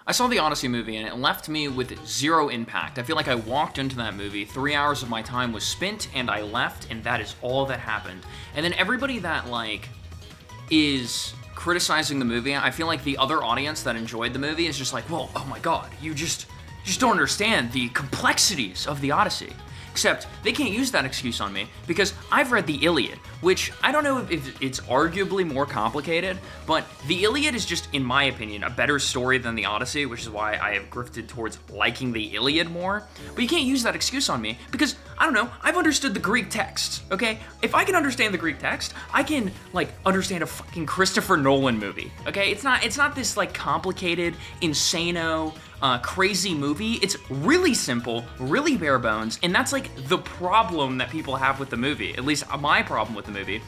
I saw the Odyssey movie and it left me with zero impact. I feel like I walked into that movie, 3 hours of my time was spent, and I left, and that is all that happened. And then everybody that, like, is criticizing the movie, I feel like the other audience that enjoyed the movie is just like, well, oh my god, you just don't understand the complexities of the Odyssey. Except, they can't use that excuse on me, because I've read the Iliad, which I don't know if it's arguably more complicated, but the Iliad is just, in my opinion, a better story than the Odyssey, which is why I have grifted towards liking the Iliad more. But you can't use that excuse on me, because, I don't know, I've understood the Greek text, okay? If I can understand the Greek text, I can, like, understand a fucking Christopher Nolan movie, okay? It's not this, like, complicated, insano, crazy movie. It's really simple, really bare bones, and that's like the problem that people have with the movie. At least my problem with the movie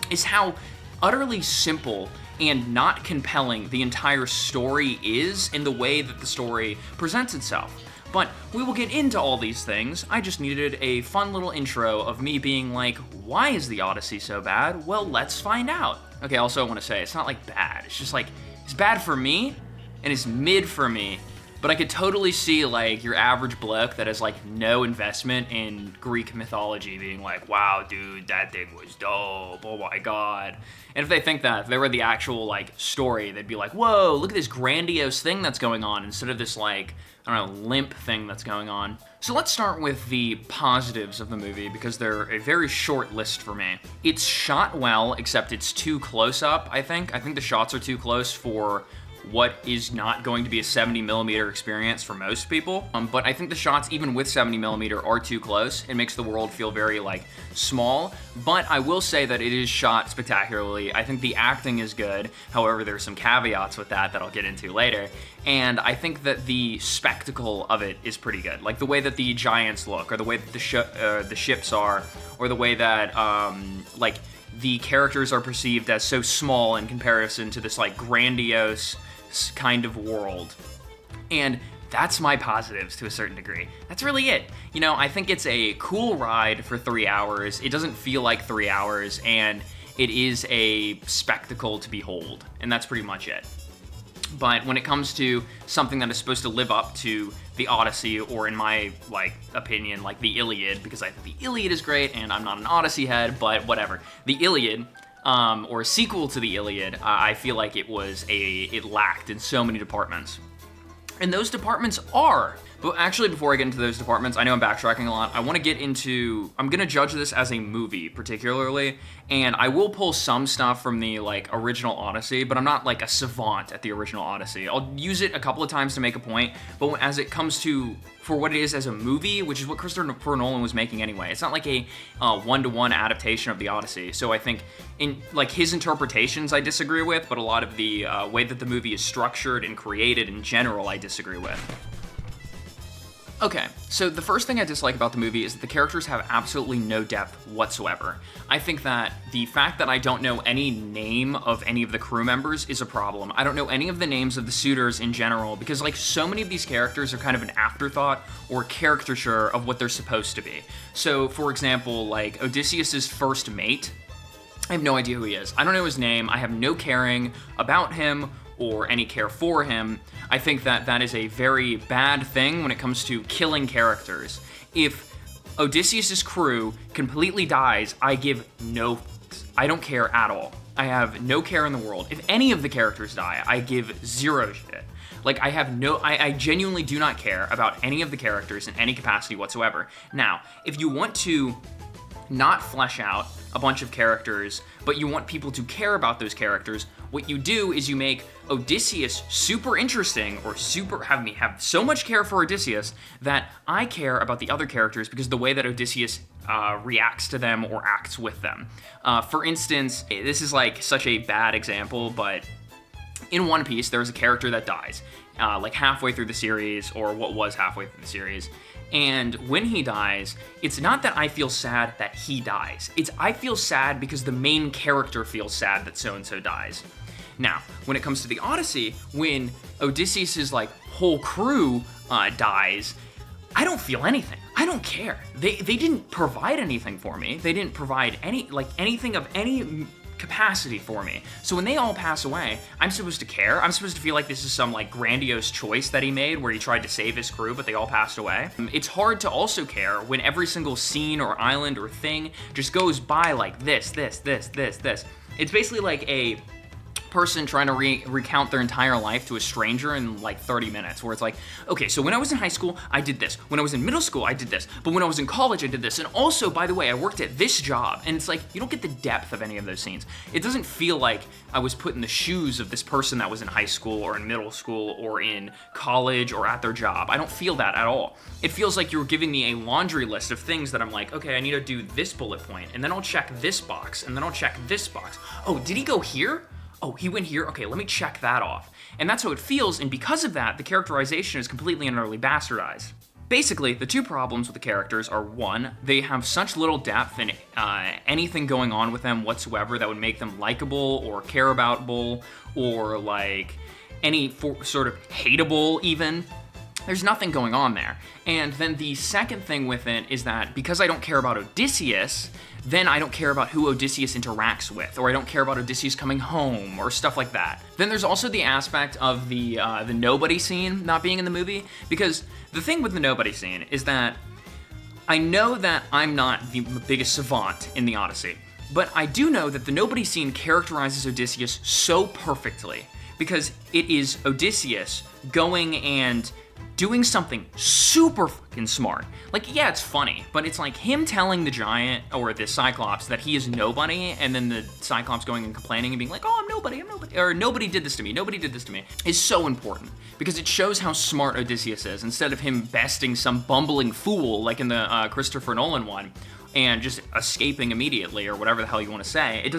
is how utterly simple and not compelling the entire story is in the way that the story presents itself. But we will get into all these things. I just needed a fun little intro of me being like, why is the Odyssey so bad? Well, let's find out. Okay, also I want to say, it's not like bad. It's just like, it's bad for me, and it's mid for me. But I could totally see, like, your average bloke that has, like, no investment in Greek mythology being like, wow, dude, that thing was dope, oh my god. And if they think that, if they read the actual, like, story, they'd be like, whoa, look at this grandiose thing that's going on, instead of this, like, I don't know, limp thing that's going on. So let's start with the positives of the movie, because they're a very short list for me. It's shot well, except it's too close up, I think. I think the shots are too close for what is not going to be a 70mm experience for most people. But I think the shots, even with 70mm, are too close. It makes the world feel very, like, small. But I will say that it is shot spectacularly. I think the acting is good. However, there's some caveats with that I'll get into later. And I think that the spectacle of it is pretty good. Like, the way that the giants look, or the way that the ships are, or the way that, like, the characters are perceived as so small in comparison to this, like, grandiose kind of world. And that's my positives to a certain degree. That's really it. You know, I think it's a cool ride for 3 hours. It doesn't feel like 3 hours, and it is a spectacle to behold. And that's pretty much it. But when it comes to something that is supposed to live up to the Odyssey, or in my, like, opinion, like the Iliad, because I think the Iliad is great, and I'm not an Odyssey head, but whatever. The Iliad, or a sequel to the Iliad, I feel like it lacked in so many departments. And those departments are, but actually before I get into those departments, I know I'm backtracking a lot, I want to get into, I'm going to judge this as a movie particularly, and I will pull some stuff from the, like, original Odyssey, but I'm not, like, a savant at the original Odyssey. I'll use it a couple of times to make a point, but as it comes to, for what it is as a movie, which is what Christopher Nolan was making anyway, it's not like a one-to-one adaptation of the Odyssey, so I think, in, like, his interpretations I disagree with, but a lot of the way that the movie is structured and created in general I disagree with. Okay, so the first thing I dislike about the movie is that the characters have absolutely no depth whatsoever. I think that the fact that I don't know any name of any of the crew members is a problem. I don't know any of the names of the suitors in general, because, like, so many of these characters are kind of an afterthought or caricature of what they're supposed to be. So, for example, like, Odysseus's first mate, I have no idea who he is. I don't know his name, I have no caring about him or any care for him. I think that that is a very bad thing when it comes to killing characters. If Odysseus' crew completely dies, I give no fucks. I don't care at all. I have no care in the world. If any of the characters die, I give zero shit. Like, I genuinely do not care about any of the characters in any capacity whatsoever. Now, if you want to not flesh out a bunch of characters, but you want people to care about those characters, what you do is you make Odysseus super interesting, or have me have so much care for Odysseus that I care about the other characters because the way that Odysseus reacts to them or acts with them. For instance, this is like such a bad example, but in One Piece, there's a character that dies, like halfway through the series, or what was halfway through the series. And when he dies, it's not that I feel sad that he dies. It's I feel sad because the main character feels sad that so-and-so dies. Now, when it comes to the Odyssey, when Odysseus' like whole crew dies, I don't feel anything. I don't care. They didn't provide anything for me. They didn't provide anything of any capacity for me. So when they all pass away, I'm supposed to care. I'm supposed to feel like this is some like grandiose choice that he made where he tried to save his crew, but they all passed away. It's hard to also care when every single scene or island or thing just goes by like this. It's basically like a person trying to recount their entire life to a stranger in like 30 minutes, where it's like, okay, so when I was in high school, I did this. When I was in middle school, I did this. But when I was in college, I did this. And also, by the way, I worked at this job. And it's like, you don't get the depth of any of those scenes. It doesn't feel like I was put in the shoes of this person that was in high school or in middle school or in college or at their job. I don't feel that at all. It feels like you were giving me a laundry list of things that I'm like, okay, I need to do this bullet point, and then I'll check this box, and then I'll check this box. Oh, did he go here? Oh, he went here? Okay, let me check that off. And that's how it feels, and because of that, the characterization is completely and utterly bastardized. Basically, the two problems with the characters are, one, they have such little depth in anything going on with them whatsoever that would make them likable or care aboutable or like any sort of hateable even. There's nothing going on there. And then the second thing with it is that because I don't care about Odysseus, then I don't care about who Odysseus interacts with, or I don't care about Odysseus coming home, or stuff like that. Then there's also the aspect of the nobody scene not being in the movie, because the thing with the nobody scene is that I know that I'm not the biggest savant in the Odyssey, but I do know that the nobody scene characterizes Odysseus so perfectly, because it is Odysseus going and doing something super fucking smart. Like, yeah, it's funny, but it's like him telling the giant or the Cyclops that he is nobody, and then the Cyclops going and complaining and being like, oh, I'm nobody, or nobody did this to me, is so important, because it shows how smart Odysseus is, instead of him besting some bumbling fool like in the Christopher Nolan one, and just escaping immediately, or whatever the hell you want to say. It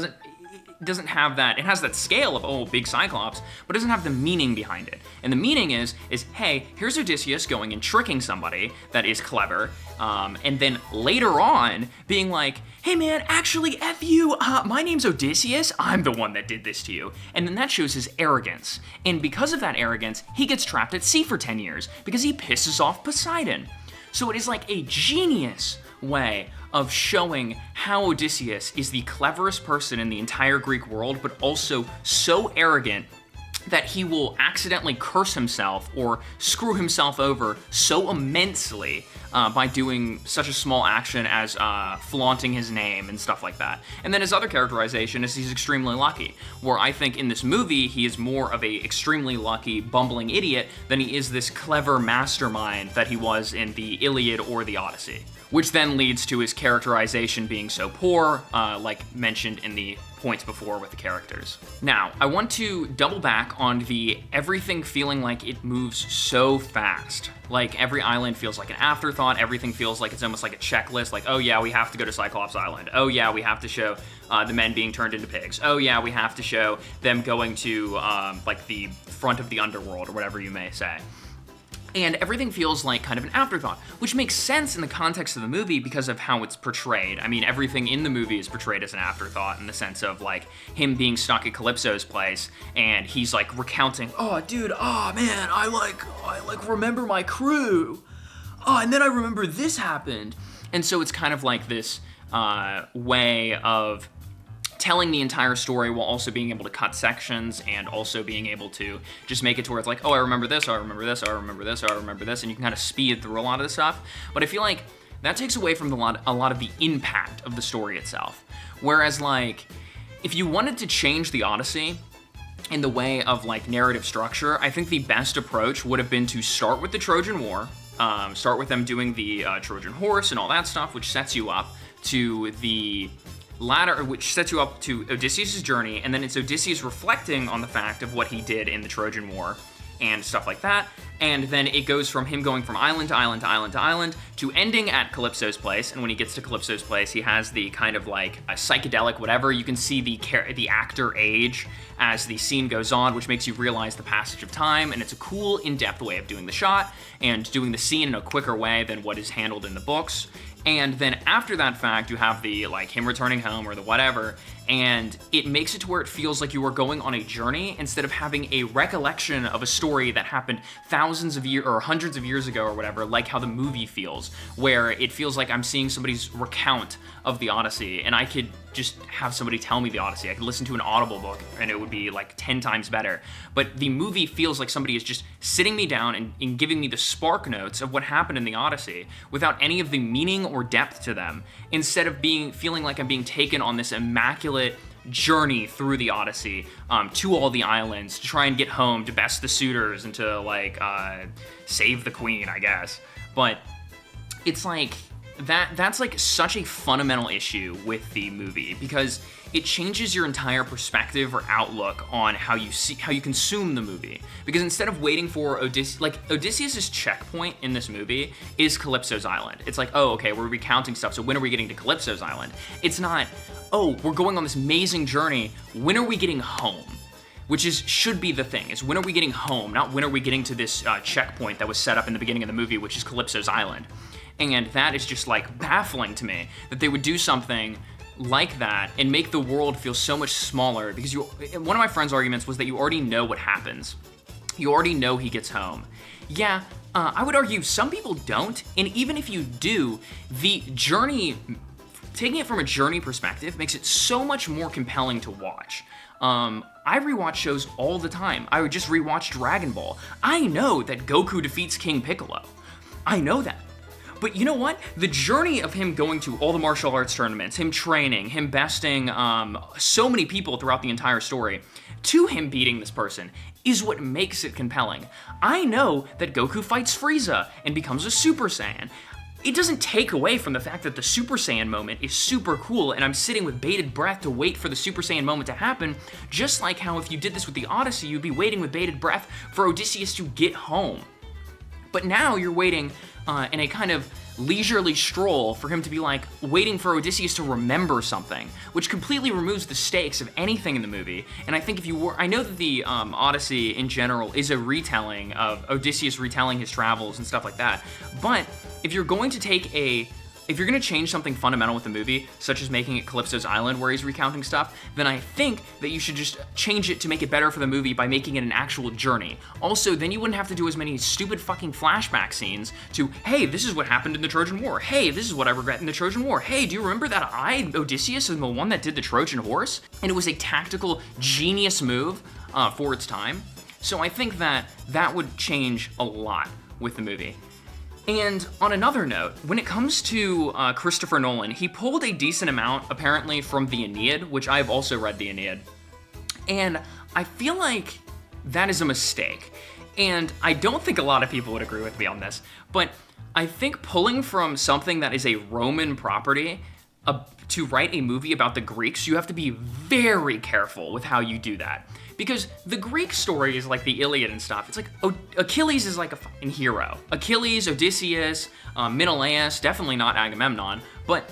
doesn't have that. It has that scale of, oh, big Cyclops, but it doesn't have the meaning behind it. And the meaning is, hey, here's Odysseus going and tricking somebody that is clever, and then later on being like, hey man, actually, F you, my name's Odysseus, I'm the one that did this to you. And then that shows his arrogance. And because of that arrogance, he gets trapped at sea for 10 years, because he pisses off Poseidon. So it is like a genius way of showing how Odysseus is the cleverest person in the entire Greek world, but also so arrogant that he will accidentally curse himself or screw himself over so immensely by doing such a small action as flaunting his name and stuff like that. And then his other characterization is he's extremely lucky, where I think in this movie he is more of a extremely lucky bumbling idiot than he is this clever mastermind that he was in the Iliad or the Odyssey, which then leads to his characterization being so poor, like mentioned in the points before with the characters. Now, I want to double back on the everything feeling like it moves so fast. Like, every island feels like an afterthought, everything feels like it's almost like a checklist, like, oh yeah, we have to go to Cyclops Island. Oh yeah, we have to show the men being turned into pigs. Oh yeah, we have to show them going to, like, the front of the underworld, or whatever you may say. And everything feels like kind of an afterthought, which makes sense in the context of the movie because of how it's portrayed. I mean, everything in the movie is portrayed as an afterthought in the sense of, like, him being stuck at Calypso's place, and he's, like, recounting, oh, dude, oh, man, I remember my crew. Oh, and then I remember this happened. And so it's kind of like this way of telling the entire story while also being able to cut sections and also being able to just make it to where it's like, oh, I remember this, oh, I remember this, oh, I remember this, oh, I remember this, and you can kind of speed through a lot of the stuff. But I feel like that takes away from a lot of the impact of the story itself. Whereas, like, if you wanted to change the Odyssey in the way of, like, narrative structure, I think the best approach would have been to start with the Trojan War, start with them doing the Trojan horse and all that stuff, which sets you up to the latter, which sets you up to Odysseus' journey, and then it's Odysseus reflecting on the fact of what he did in the Trojan War and stuff like that, and then it goes from him going from island to island to island to island to ending at Calypso's place, and when he gets to Calypso's place, he has the kind of like a psychedelic whatever. You can see the actor age as the scene goes on, which makes you realize the passage of time, and it's a cool, in-depth way of doing the shot and doing the scene in a quicker way than what is handled in the books. And then after that fact, you have the, like, him returning home or the whatever, and it makes it to where it feels like you are going on a journey instead of having a recollection of a story that happened thousands of years or hundreds of years ago or whatever, like how the movie feels, where it feels like I'm seeing somebody's recount of the Odyssey, and I could just have somebody tell me the Odyssey. I could listen to an Audible book and it would be like 10 times better. But the movie feels like somebody is just sitting me down and giving me the spark notes of what happened in the Odyssey without any of the meaning or depth to them, instead of feeling like I'm being taken on this immaculate journey through the Odyssey, to all the islands to try and get home, to best the suitors, and to like save the queen, I guess. But it's like that's like such a fundamental issue with the movie, because it changes your entire perspective or outlook on how you consume the movie. Because instead of waiting for Odysseus's checkpoint in this movie is Calypso's island. It's like, oh, okay, we're recounting stuff, so when are we getting to Calypso's island? It's not, oh, we're going on this amazing journey, when are we getting home? Which should be the thing, is when are we getting home, not when are we getting to this checkpoint that was set up in the beginning of the movie, which is Calypso's island. And that is just like baffling to me, that they would do something like that and make the world feel so much smaller, because one of my friend's arguments was that you already know what happens. You already know he gets home. Yeah, I would argue some people don't, and even if you do, the journey, taking it from a journey perspective, makes it so much more compelling to watch. I rewatch shows all the time. I just rewatched Dragon Ball. I know that Goku defeats King Piccolo. I know that. But you know what? The journey of him going to all the martial arts tournaments, him training, him besting so many people throughout the entire story, to him beating this person, is what makes it compelling. I know that Goku fights Frieza and becomes a Super Saiyan. It doesn't take away from the fact that the Super Saiyan moment is super cool, and I'm sitting with bated breath to wait for the Super Saiyan moment to happen, just like how if you did this with the Odyssey, you'd be waiting with bated breath for Odysseus to get home. But now you're waiting in a kind of leisurely stroll for him to be like waiting for Odysseus to remember something, which completely removes the stakes of anything in the movie. And I think I know that the Odyssey in general is a retelling of Odysseus retelling his travels and stuff like that, but if you're going to change something fundamental with the movie, such as making it Calypso's island where he's recounting stuff, then I think that you should just change it to make it better for the movie by making it an actual journey. Also, then you wouldn't have to do as many stupid fucking flashback scenes to, hey, this is what happened in the Trojan War. Hey, this is what I regret in the Trojan War. Hey, do you remember that Odysseus, is the one that did the Trojan horse? And it was a tactical genius move for its time. So I think that would change a lot with the movie. And on another note, when it comes to Christopher Nolan, he pulled a decent amount, apparently, from the Aeneid, which I've also read the Aeneid. And I feel like that is a mistake. And I don't think a lot of people would agree with me on this, but I think pulling from something that is a Roman property to write a movie about the Greeks, you have to be very careful with how you do that. Because the Greek story is like the Iliad and stuff. It's like Achilles is like a fucking hero. Achilles, Odysseus, Menelaus, definitely not Agamemnon, but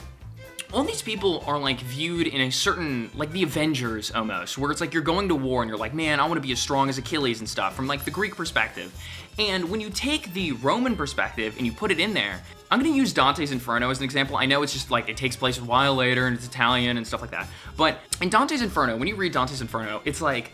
all these people are like viewed in a certain, like the Avengers almost, where it's like you're going to war and you're like, man, I want to be as strong as Achilles and stuff from like the Greek perspective. And when you take the Roman perspective and you put it in there, I'm going to use Dante's Inferno as an example. I know it's just like it takes place a while later and it's Italian and stuff like that. But in Dante's Inferno, when you read Dante's Inferno, it's like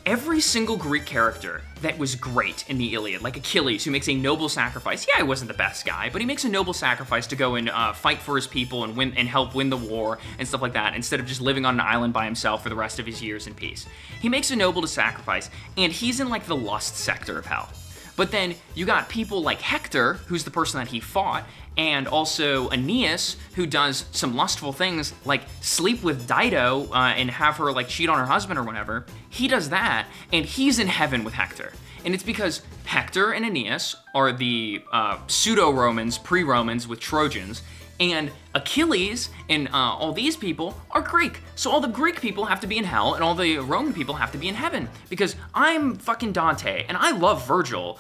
every single Greek character that was great in the Iliad, like Achilles, who makes a noble sacrifice. Yeah, he wasn't the best guy, but he makes a noble sacrifice to go and fight for his people and win and help win the war and stuff like that, instead of just living on an island by himself for the rest of his years in peace. He makes a noble sacrifice, and he's in like the lust sector of hell. But then you got people like Hector, who's the person that he fought, and also Aeneas, who does some lustful things like sleep with Dido and have her like cheat on her husband or whatever. He does that, and he's in heaven with Hector. And it's because Hector and Aeneas are the pseudo-Romans, pre-Romans with Trojans, and Achilles and all these people are Greek. So all the Greek people have to be in hell, and all the Roman people have to be in heaven. Because I'm fucking Dante, and I love Virgil,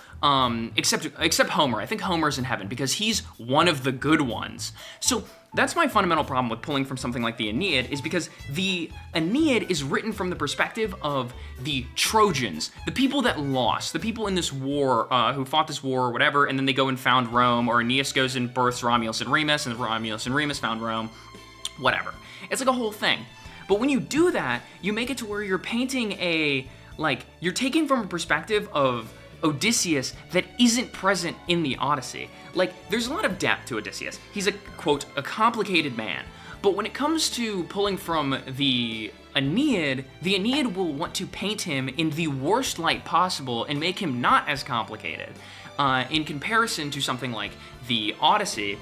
except Homer. I think Homer's in heaven, because he's one of the good ones. So that's my fundamental problem with pulling from something like the Aeneid, is because the Aeneid is written from the perspective of the Trojans, the people that lost, the people in this war, who fought this war or whatever, and then they go and found Rome, or Aeneas goes and births Romulus and Remus and Remus found Rome, whatever. It's like a whole thing. But when you do that, you make it to where you're painting you're taking from a perspective of Odysseus that isn't present in the Odyssey. Like, there's a lot of depth to Odysseus. He's a, quote, a complicated man. But when it comes to pulling from the Aeneid will want to paint him in the worst light possible and make him not as complicated. In comparison to something like the Odyssey,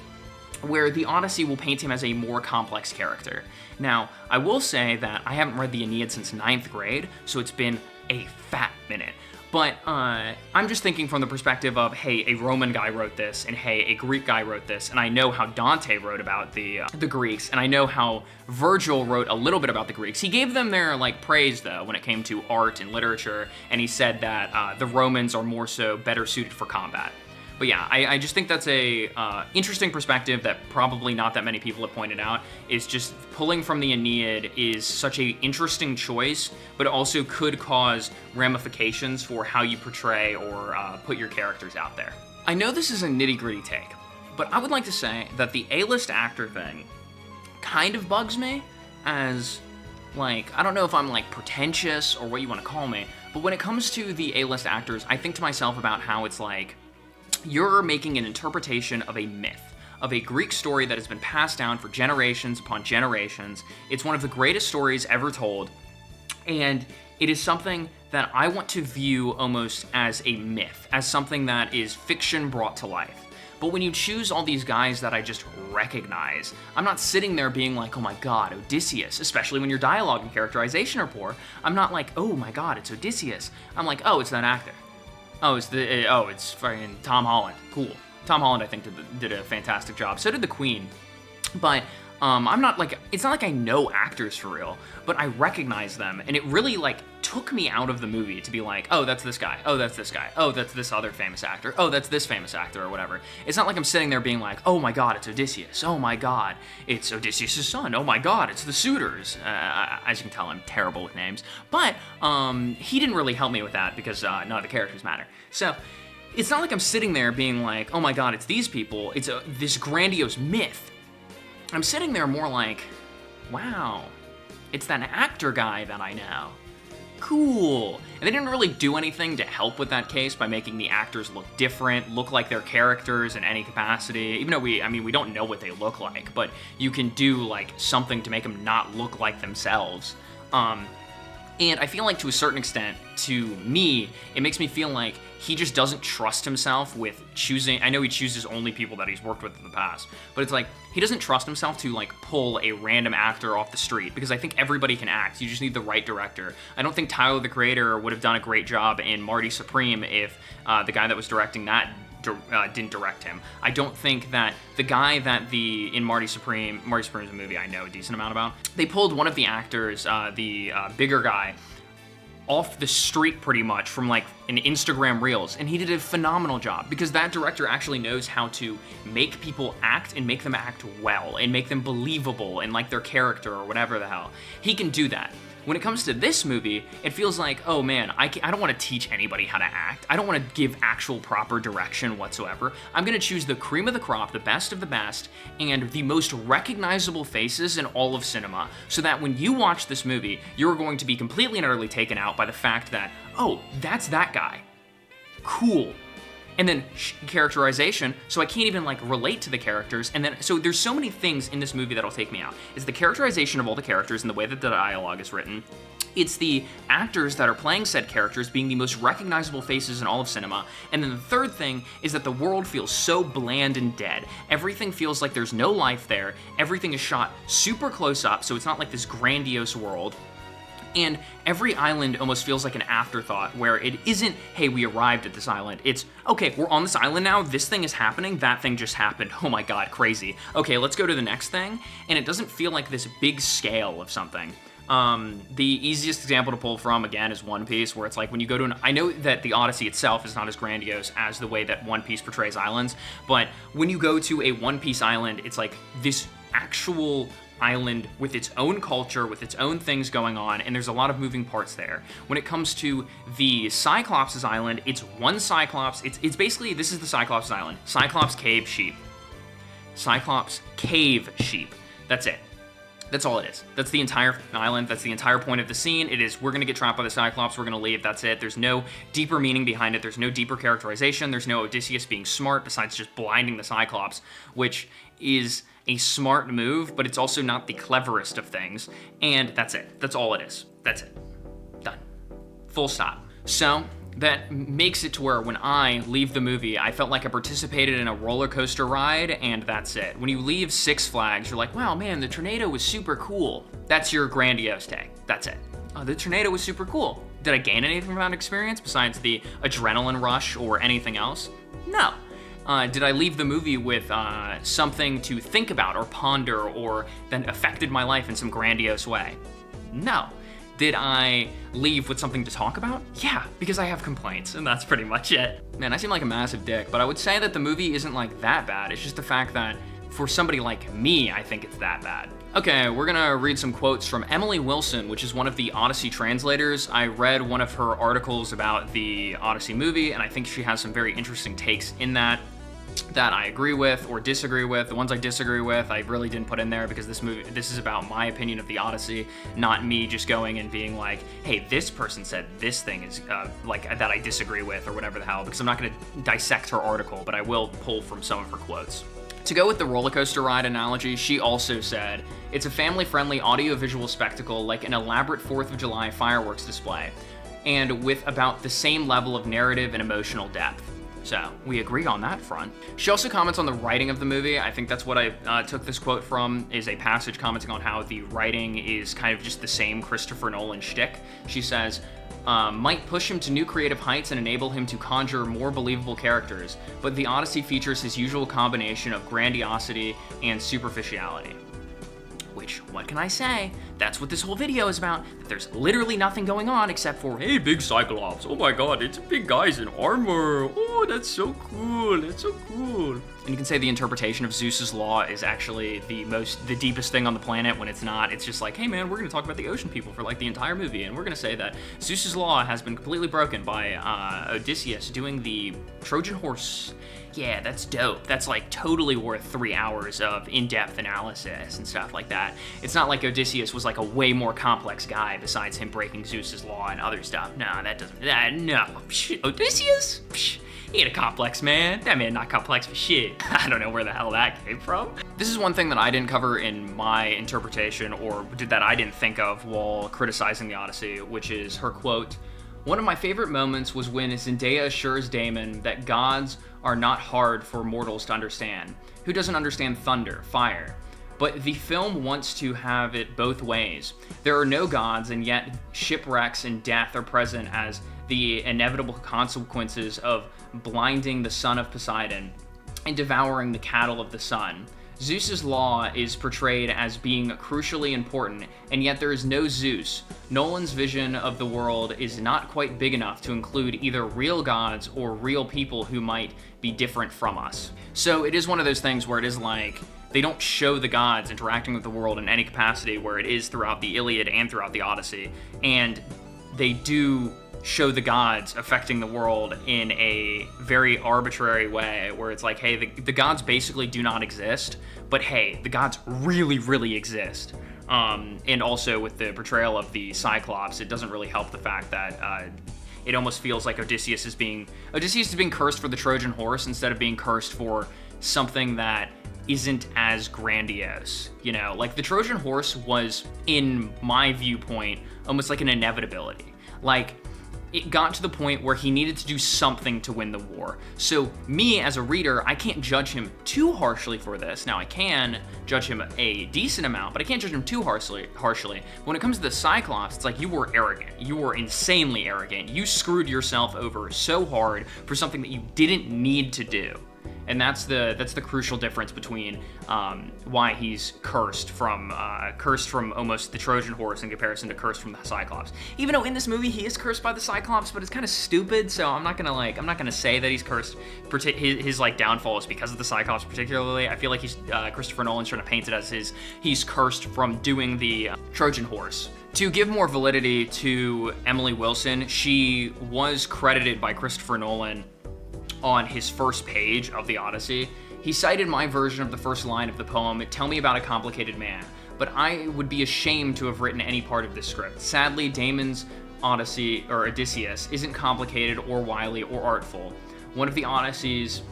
where the Odyssey will paint him as a more complex character. Now, I will say that I haven't read the Aeneid since 9th grade, so it's been a fat minute. But I'm just thinking from the perspective of, hey, a Roman guy wrote this, and hey, a Greek guy wrote this, and I know how Dante wrote about the Greeks, and I know how Virgil wrote a little bit about the Greeks. He gave them their like praise though when it came to art and literature, and he said that the Romans are more so better suited for combat. But yeah, I just think that's a interesting perspective that probably not that many people have pointed out, is just pulling from the Aeneid is such a interesting choice, but also could cause ramifications for how you portray or put your characters out there. I know this is a nitty-gritty take, but I would like to say that the A-list actor thing kind of bugs me as, like, I don't know if I'm like pretentious or what you want to call me, but when it comes to the A-list actors, I think to myself about how it's like, you're making an interpretation of a myth, of a Greek story that has been passed down for generations upon generations. It's one of the greatest stories ever told, and it is something that I want to view almost as a myth, as something that is fiction brought to life. But when you choose all these guys that I just recognize, I'm not sitting there being like, oh my god, Odysseus, especially when your dialogue and characterization are poor. I'm not like, oh my god, it's Odysseus. I'm like, oh, it's that actor. Oh, it's fucking Tom Holland. Cool. Tom Holland, I think, did a fantastic job. So did the Queen. But I'm not like, it's not like I know actors for real, but I recognize them, and it really like took me out of the movie to be like, oh, that's this guy. Oh, that's this guy. Oh, that's this other famous actor. Oh, that's this famous actor or whatever. It's not like I'm sitting there being like, oh my god, it's Odysseus. Oh my god, it's Odysseus' son. Oh my god, it's the Suitors. As you can tell, I'm terrible with names. But he didn't really help me with that because none of the characters matter. So it's not like I'm sitting there being like, oh my god, it's these people. It's this grandiose myth. I'm sitting there more like, wow, it's that actor guy that I know. Cool. And they didn't really do anything to help with that case by making the actors look different, look like their characters in any capacity. Even though we don't know what they look like, but you can do like something to make them not look like themselves. And I feel like to a certain extent, to me, it makes me feel like he just doesn't trust himself with choosing. I know he chooses only people that he's worked with in the past, but it's like he doesn't trust himself to like pull a random actor off the street, because I think everybody can act. You just need the right director. I don't think Tyler the Creator would have done a great job in Marty Supreme if the guy that was directing that didn't direct him. I don't think that the guy that in Marty Supreme's a movie I know a decent amount about, they pulled one of the actors, the bigger guy, off the street pretty much from like an Instagram Reels, and he did a phenomenal job because that director actually knows how to make people act and make them act well and make them believable and like their character or whatever the hell. He can do that. When it comes to this movie, it feels like, oh man, I don't want to teach anybody how to act. I don't want to give actual proper direction whatsoever. I'm going to choose the cream of the crop, the best of the best, and the most recognizable faces in all of cinema, so that when you watch this movie, you're going to be completely and utterly taken out by the fact that, oh, that's that guy. Cool. And then characterization, so I can't even like relate to the characters, and then so there's so many things in this movie that'll take me out. It's the characterization of all the characters and the way that the dialogue is written. It's the actors that are playing said characters being the most recognizable faces in all of cinema. And then the third thing is that the world feels so bland and dead. Everything feels like there's no life there. Everything is shot super close up, so it's not like this grandiose world. And every island almost feels like an afterthought, where it isn't, hey, we arrived at this island. It's, okay, we're on this island now, this thing is happening, that thing just happened, oh my god, crazy. Okay, let's go to the next thing. And it doesn't feel like this big scale of something. The easiest example to pull from, again, is One Piece, where it's like when you go to I know that the Odyssey itself is not as grandiose as the way that One Piece portrays islands, but when you go to a One Piece island, it's like this actual island with its own culture, with its own things going on, and there's a lot of moving parts there. When it comes to the Cyclops' island, it's one Cyclops. It's basically, this is the Cyclops' island. Cyclops cave sheep. Cyclops cave sheep. That's it. That's all it is. That's the entire island. That's the entire point of the scene. It is, we're going to get trapped by the Cyclops. We're going to leave. That's it. There's no deeper meaning behind it. There's no deeper characterization. There's no Odysseus being smart besides just blinding the Cyclops, which is a smart move, but it's also not the cleverest of things. And that's it. That's all it is. That's it. Done. Full stop. So that makes it to where when I leave the movie, I felt like I participated in a roller coaster ride, and that's it. When you leave Six Flags, you're like, wow, man, the tornado was super cool. That's your grandiose take. That's it. Oh, the tornado was super cool. Did I gain anything from that experience besides the adrenaline rush or anything else? No. Did I leave the movie with something to think about or ponder or that affected my life in some grandiose way? No. Did I leave with something to talk about? Yeah, because I have complaints, and that's pretty much it. Man, I seem like a massive dick, but I would say that the movie isn't like that bad. It's just the fact that for somebody like me, I think it's that bad. Okay, we're gonna read some quotes from Emily Wilson, which is one of the Odyssey translators. I read one of her articles about the Odyssey movie, and I think she has some very interesting takes in that I agree with or disagree with. The ones I disagree with, I really didn't put in there because this is about my opinion of the Odyssey, not me just going and being like, hey, this person said this thing is like that I disagree with or whatever the hell, because I'm not gonna dissect her article, but I will pull from some of her quotes. To go with the roller coaster ride analogy, she also said, it's a family-friendly audio-visual spectacle like an elaborate 4th of July fireworks display, and with about the same level of narrative and emotional depth. So, we agree on that front. She also comments on the writing of the movie. I think that's what I took this quote from, is a passage commenting on how the writing is kind of just the same Christopher Nolan shtick. She says, might push him to new creative heights and enable him to conjure more believable characters, but the Odyssey features his usual combination of grandiosity and superficiality. Which, what can I say? That's what this whole video is about. There's literally nothing going on except for, hey, big Cyclops. Oh my god, it's big guys in armor. Oh, that's so cool. That's so cool. And you can say the interpretation of Zeus's law is actually the deepest thing on the planet when it's not. It's just like, hey man, we're gonna talk about the ocean people for like the entire movie, and we're gonna say that Zeus's law has been completely broken by Odysseus doing the Trojan horse. Yeah, that's dope. That's like totally worth 3 hours of in-depth analysis and stuff like that. It's not like Odysseus was like a way more complex guy besides him breaking Zeus's law and other stuff. No, no. Psh, Odysseus? Psh, he ain't a complex man. That man not complex for shit. I don't know where the hell that came from. This is one thing that I didn't cover in my interpretation, or that I didn't think of while criticizing the Odyssey, which is her quote, one of my favorite moments was when Zendaya assures Damon that gods are not hard for mortals to understand. Who doesn't understand thunder, fire? But the film wants to have it both ways. There are no gods, and yet shipwrecks and death are present as the inevitable consequences of blinding the son of Poseidon and devouring the cattle of the sun. Zeus's law is portrayed as being crucially important, and yet there is no Zeus. Nolan's vision of the world is not quite big enough to include either real gods or real people who might be different from us. So it is one of those things where it is like, they don't show the gods interacting with the world in any capacity where it is throughout the Iliad and throughout the Odyssey, and they do show the gods affecting the world in a very arbitrary way where it's like, hey, the gods basically do not exist, but hey, the gods really, really exist. And also with the portrayal of the Cyclops, it doesn't really help the fact that it almost feels like Odysseus is being cursed for the Trojan horse instead of being cursed for something that isn't as grandiose. You know, like the Trojan horse was, in my viewpoint, almost like an inevitability. Like, it got to the point where he needed to do something to win the war. So me, as a reader, I can't judge him too harshly for this. Now, I can judge him a decent amount, but I can't judge him too harshly. When it comes to the Cyclops, it's like, you were arrogant. You were insanely arrogant. You screwed yourself over so hard for something that you didn't need to do. And that's the crucial difference between why he's cursed from almost the Trojan horse in comparison to cursed from the Cyclops. Even though in this movie he is cursed by the Cyclops, but it's kind of stupid. So I'm not gonna say that he's cursed. His like downfall is because of the Cyclops particularly. I feel like Christopher Nolan's trying to paint it as he's cursed from doing the Trojan horse. To give more validity to Emily Wilson, she was credited by Christopher Nolan on his first page of the Odyssey. He cited my version of the first line of the poem, "Tell me about a complicated man." but I would be ashamed to have written any part of this script. Sadly, Damon's Odyssey, or Odysseus, isn't complicated or wily or artful. One of the Odyssey's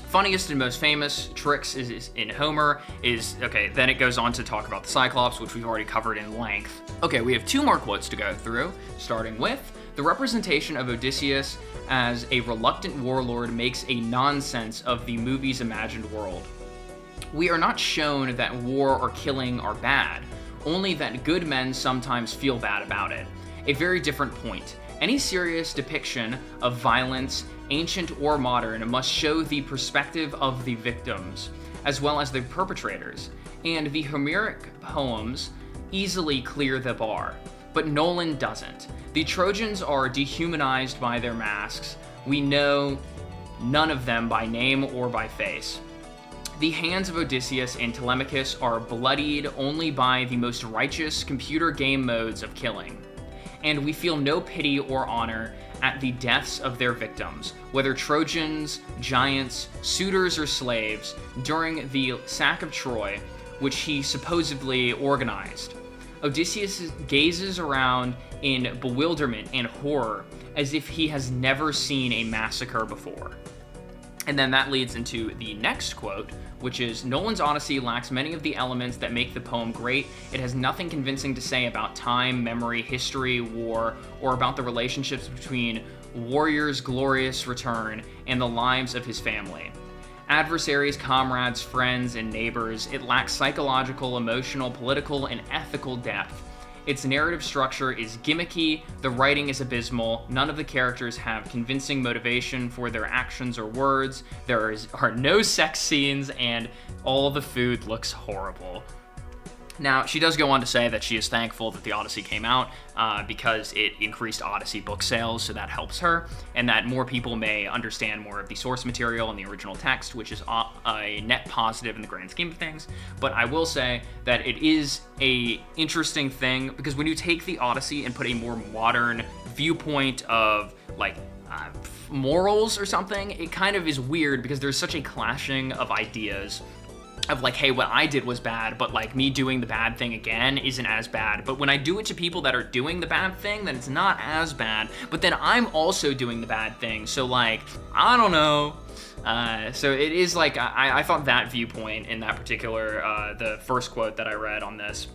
funniest and most famous tricks is in Homer is, okay, then it goes on to talk about the Cyclops, which we've already covered in length. Okay, we have 2 more quotes to go through, starting with, the representation of Odysseus as a reluctant warlord makes a nonsense of the movie's imagined world. We are not shown that war or killing are bad, only that good men sometimes feel bad about it. A very different point. Any serious depiction of violence, ancient or modern, must show the perspective of the victims, as well as the perpetrators, and the Homeric poems easily clear the bar. But Nolan doesn't. The Trojans are dehumanized by their masks. We know none of them by name or by face. The hands of Odysseus and Telemachus are bloodied only by the most righteous computer game modes of killing. And we feel no pity or honor at the deaths of their victims, whether Trojans, giants, suitors, or slaves, during the sack of Troy, which he supposedly organized. Odysseus gazes around in bewilderment and horror, as if he has never seen a massacre before. And then that leads into the next quote, which is, Nolan's Odyssey lacks many of the elements that make the poem great. It has nothing convincing to say about time, memory, history, war, or about the relationships between warrior's glorious return and the lives of his family. Adversaries, comrades, friends, and neighbors, it lacks psychological, emotional, political, and ethical depth. Its narrative structure is gimmicky, the writing is abysmal, none of the characters have convincing motivation for their actions or words, there are no sex scenes, and all the food looks horrible. Now, she does go on to say that she is thankful that the Odyssey came out because it increased Odyssey book sales, so that helps her, and that more people may understand more of the source material and the original text, which is a net positive in the grand scheme of things. But I will say that it is a interesting thing, because when you take the Odyssey and put a more modern viewpoint of, like, morals or something, it kind of is weird, because there's such a clashing of ideas of like, hey, what I did was bad, but like me doing the bad thing again isn't as bad. But when I do it to people that are doing the bad thing, then it's not as bad. But then I'm also doing the bad thing. So like, I don't know. So it is like, I thought that viewpoint in that particular, the first quote that I read on this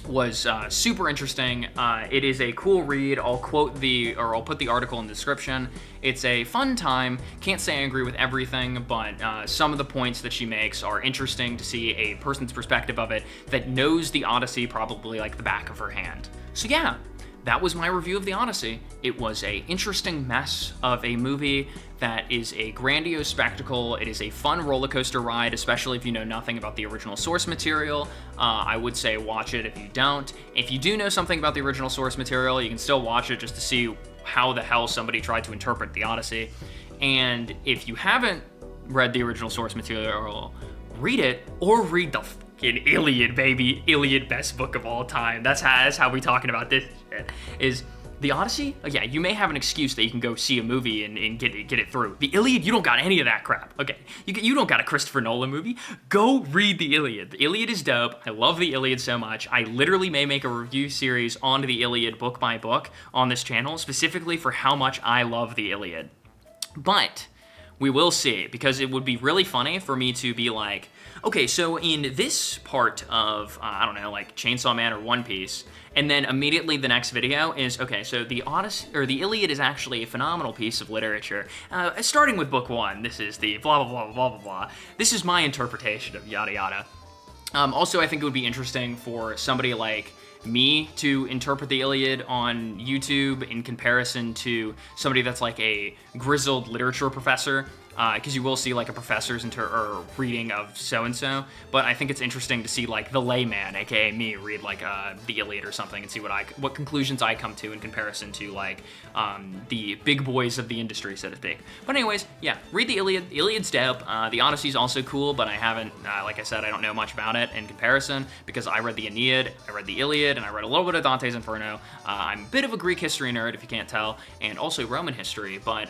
was super interesting. It is a cool read. I'll put the article in the description. It's a fun time. Can't say I agree with everything, but some of the points that she makes are interesting to see a person's perspective of it that knows the Odyssey probably like the back of her hand. So yeah, that was my review of the Odyssey. It was a interesting mess of a movie that is a grandiose spectacle. It is a fun roller coaster ride, especially if you know nothing about the original source material. I would say watch it if you don't. If you do know something about the original source material, you can still watch it just to see how the hell somebody tried to interpret the Odyssey. And if you haven't read the original source material, read it, or read the fucking Iliad, baby. Iliad, best book of all time. That's how we talking about this shit. Is the Odyssey? Oh, yeah, you may have an excuse that you can go see a movie and get it through. The Iliad, you don't got any of that crap. Okay, you don't got a Christopher Nolan movie. Go read the Iliad. The Iliad is dope. I love the Iliad so much. I literally may make a review series on the Iliad book by book on this channel, specifically for how much I love the Iliad. But we will see, because it would be really funny for me to be like, okay, so in this part of, I don't know, like Chainsaw Man or One Piece, and then immediately the next video is, okay, so the Odyssey, or the Iliad is actually a phenomenal piece of literature. Starting with book 1, this is the blah, blah, blah, blah, blah, blah. This is my interpretation of yada, yada. Also, I think it would be interesting for somebody like me to interpret the Iliad on YouTube in comparison to somebody that's like a grizzled literature professor. Because you will see like a professor's reading of so-and-so, but I think it's interesting to see like the layman, aka me, read like the Iliad or something and see what conclusions I come to in comparison to like the big boys of the industry, so to speak. But anyways, yeah, read the Iliad. The Iliad's dope. The Odyssey's also cool, but I haven't, like I said, I don't know much about it in comparison, because I read the Aeneid, I read the Iliad, and I read a little bit of Dante's Inferno. I'm a bit of a Greek history nerd, if you can't tell, and also Roman history, but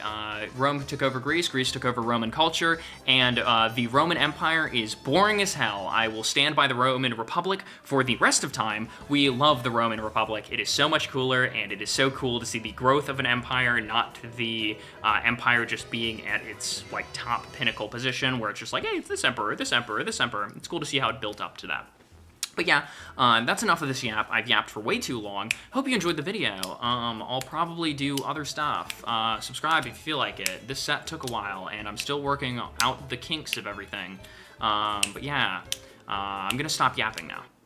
Rome took over Greece, Greece took over over Roman culture, and the Roman Empire is boring as hell. I will stand by the Roman Republic for the rest of time. We love the Roman Republic. It is so much cooler, and it is so cool to see the growth of an empire, not the empire just being at its like top pinnacle position where it's just like, hey, it's this emperor, this emperor, this emperor. It's cool to see how it built up to that. But yeah, that's enough of this yap. I've yapped for way too long. Hope you enjoyed the video. I'll probably do other stuff. Subscribe if you feel like it. This set took a while, and I'm still working out the kinks of everything. But yeah, I'm gonna stop yapping now.